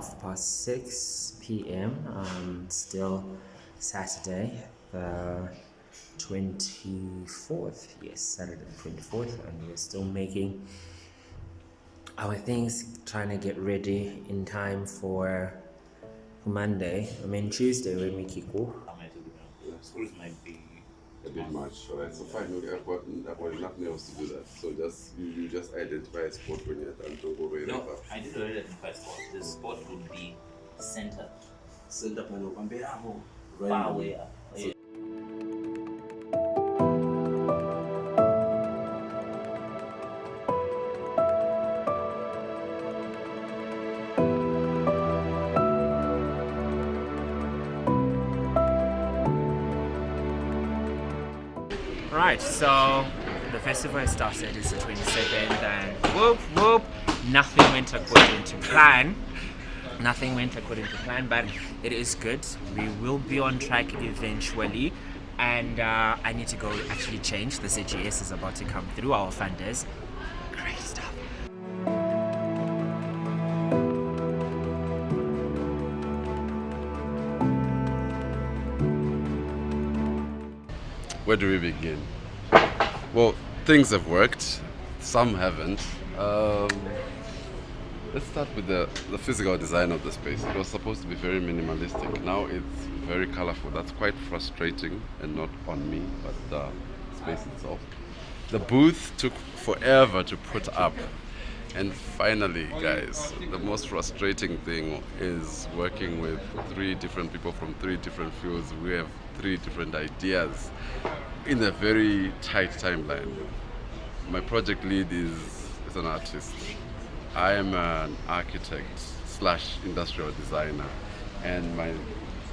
6:30 p.m. Still Saturday, the 24th. Yes, Saturday the 24th, and we're still making our things, trying to get ready in time for Monday. Tuesday when we kick off. Schools might be a bit much. Alright, so fine. I've got nothing else to do that. So you just identify a spot when you're done. Don't go very no. far. I did already identify a spot. The spot would be center far away up. Yeah. Right, so the festival has started. It's the 27th, and whoop whoop, nothing went according to plan. But it is good. We will be on track eventually, and I need to go actually change. The CGS is about to come through, our funders. Great stuff. Where do we begin? Well, things have worked. Some haven't. Let's start with the physical design of the space. It was supposed to be very minimalistic. Now it's very colorful. That's quite frustrating, and not on me, but the space itself. The booth took forever to put up. And finally, guys, the most frustrating thing is working with 3 different people from 3 different fields. We have 3 different ideas in a very tight timeline. My project lead is an artist. I am an architect / industrial designer, and my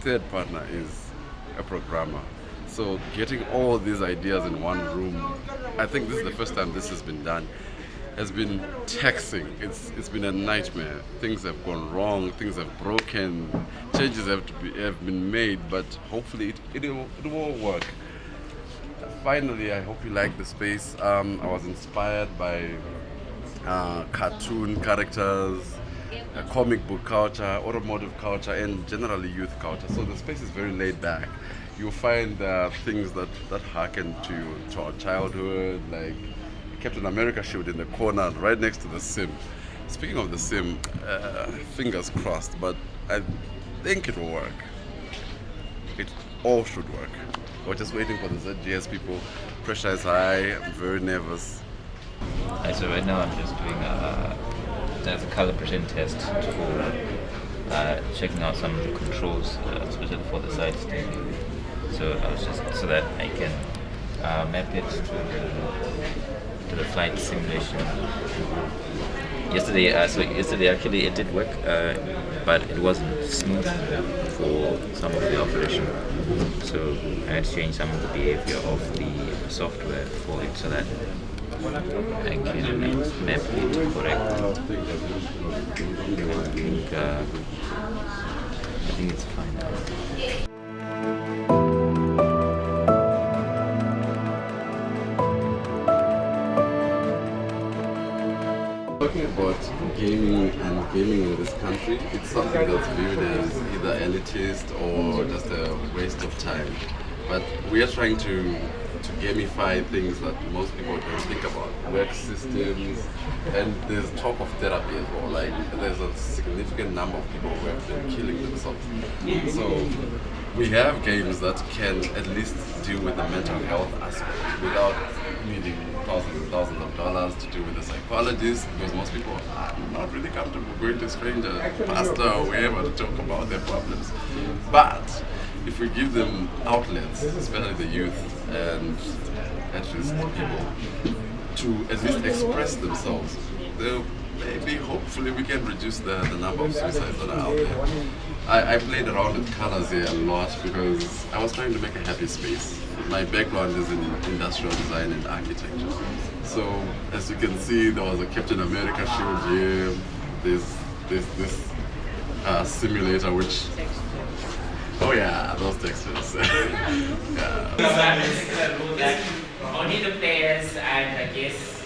third partner is a programmer. So getting all these ideas in one room, I think this is the first time this has been done, has been taxing. It's been a nightmare. Things have gone wrong, things have broken, changes have been made, but hopefully it will work. Finally, I hope you like the space. I was inspired by cartoon characters, comic book culture, automotive culture, and generally youth culture. So the space is very laid back. You'll find things that harken to our childhood, like Captain America shield in the corner right next to the Sim. Speaking of the Sim, fingers crossed, but I think it will work. It all should work. We're just waiting for the ZGS people. Pressure is high. I'm very nervous. So right now I'm just doing there's a color present test for checking out some of the controls, especially for the side stick. So I was just so that I can map it to the flight simulation. Yesterday actually it did work, but it wasn't smooth for some of the operation. So I had to change some of the behavior of the software for it so that I can map it correctly. I think it's fine now. Talking about gaming and gaming in this country, it's something that's viewed as either elitist or just a waste of time. But we are trying to gamify things that most people don't think about. Work systems, and there's talk of therapy as well. Like there's a significant number of people who have been killing themselves. So we have games that can at least deal with the mental health aspect without needing thousands and thousands of dollars to deal with a psychologist, because most people are not really comfortable going to a stranger, pastor or wherever to talk about their problems. But if we give them outlets, especially the youth and at-risk people, to at least express themselves, they'll maybe, hopefully, we can reduce the number of suicides that are out there. I played around with colors here a lot because I was trying to make a happy space. My background is in industrial design and architecture. So, as you can see, there was a Captain America shield here. There's this simulator which... Oh yeah, those textures. Yeah. Only the players and I guess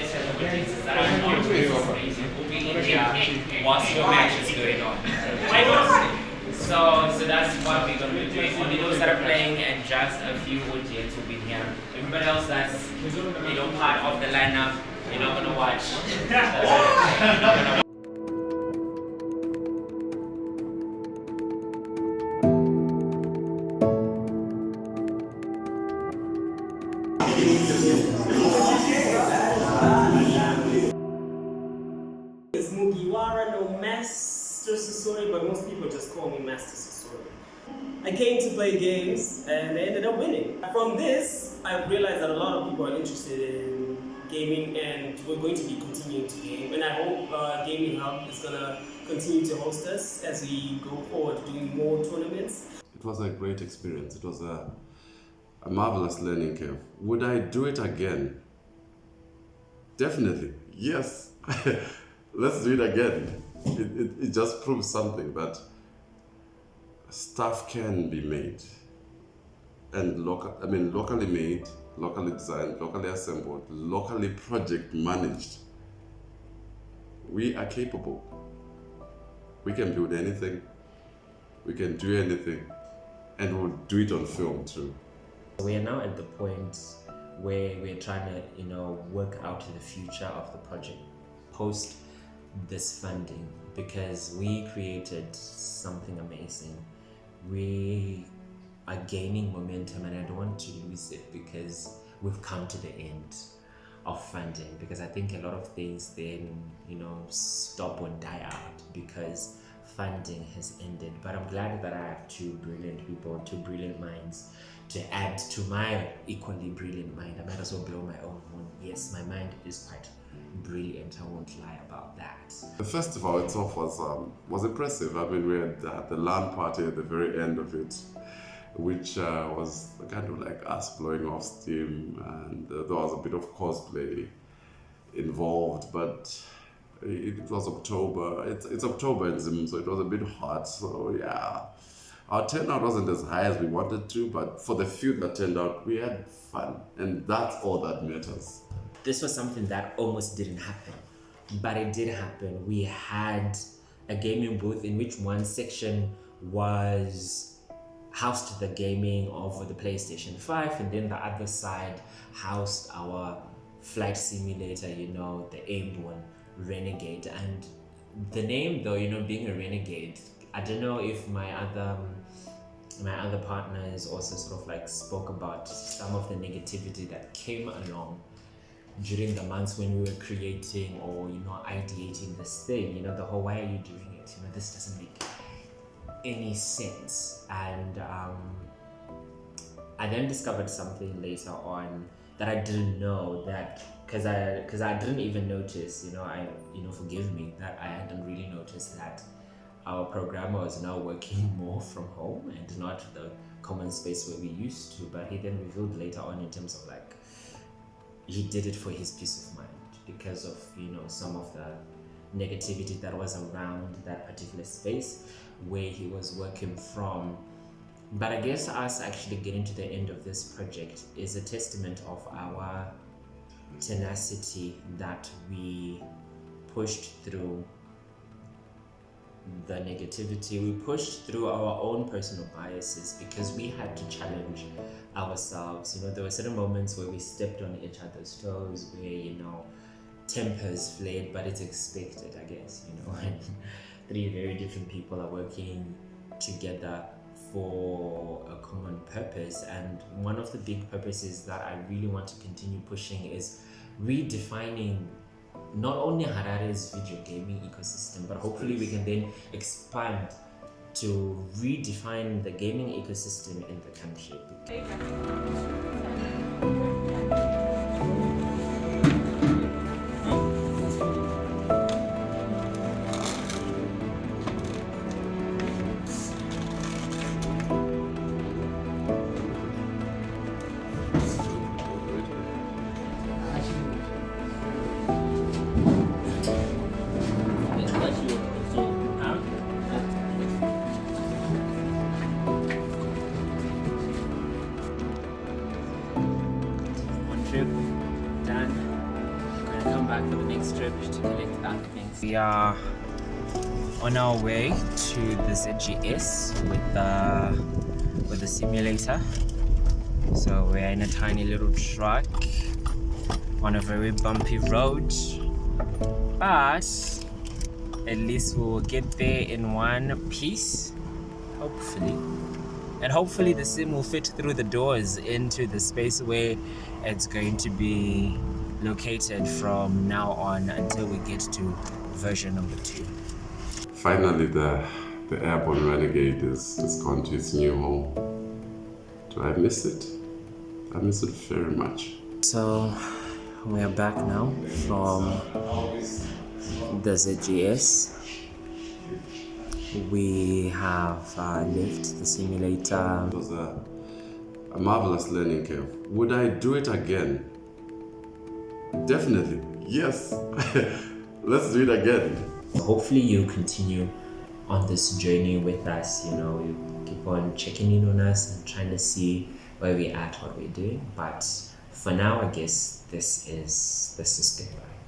set of audiences that are not participating will be in here whilst your match is going on. Why not? So that's what we're going to be doing. Only those that are playing and just a few audience will be here. Everybody else that's part of the lineup, you're not going to watch. You're not gonna It's Mugiwara no Master Sasori, but most people just call me Master Sasori. I came to play games and I ended up winning. From this, I realized that a lot of people are interested in gaming and we're going to be continuing to game. And I hope Gaming Hub is going to continue to host us as we go forward doing more tournaments. It was a great experience. It was a marvelous learning curve. Would I do it again? Definitely, yes. Let's do it again. It just proves something that stuff can be made, and locally made, locally designed, locally assembled, locally project managed. We are capable. We can build anything. We can do anything, and we'll do it on film too. We are now at the point where we're trying to, work out the future of the project post this funding, because we created something amazing. We are gaining momentum and I don't want to lose it because we've come to the end of funding, because I think a lot of things then, stop or die out because funding has ended. But I'm glad that I have two brilliant people, two brilliant minds to add to my equally brilliant mind. I might as well blow my own horn. Yes, my mind is quite brilliant, I won't lie about that. The festival itself was impressive. I mean, we had the LAN party at the very end of it, which was kind of like us blowing off steam, and there was a bit of cosplay involved, but it was October. It's October in Zim, so it was a bit hot, so yeah. Our turnout wasn't as high as we wanted to, but for the few that turned out, we had fun, and that's all that matters. This was something that almost didn't happen, but it did happen. We had a gaming booth in which one section was housed the gaming of the PlayStation 5, and then the other side housed our flight simulator, the Airborne Renegade. And the name though, being a renegade, I don't know if my other partners also sort of like spoke about some of the negativity that came along during the months when we were creating or ideating this thing, the whole why are you doing it, this doesn't make any sense. And I then discovered something later on that I didn't know, that because I didn't even notice, forgive me, that I hadn't really noticed that our programmer was now working more from home and not the common space where we used to. But he then revealed later on in terms of like, he did it for his peace of mind because of some of the negativity that was around that particular space where he was working from. But I guess us actually getting to the end of this project is a testament of our tenacity, that we pushed through the negativity, we pushed through our own personal biases because we had to challenge ourselves. There were certain moments where we stepped on each other's toes, where tempers flared, but it's expected, I guess. And three very different people are working together for a common purpose, and one of the big purposes that I really want to continue pushing is redefining not only Harare's video gaming ecosystem, but hopefully we can then expand to redefine the gaming ecosystem in the country. Done. back for the next trip to collect back things. We are on our way to the ZGS with the simulator. So we're in a tiny little truck on a very bumpy road, but at least we will get there in one piece, hopefully. And hopefully the sim will fit through the doors into the space where it's going to be located from now on until we get to version number 2. Finally, the airborne renegade is gone to its new home. Do I miss it? I miss it very much. So we are back now from the ZGS. We have left the simulator. It was a marvelous learning curve. Would I do it again? Definitely, yes. Let's do it again. Hopefully you continue on this journey with us. You know, you keep on checking in on us and trying to see where we're at, what we're doing. But for now, I guess this is goodbye.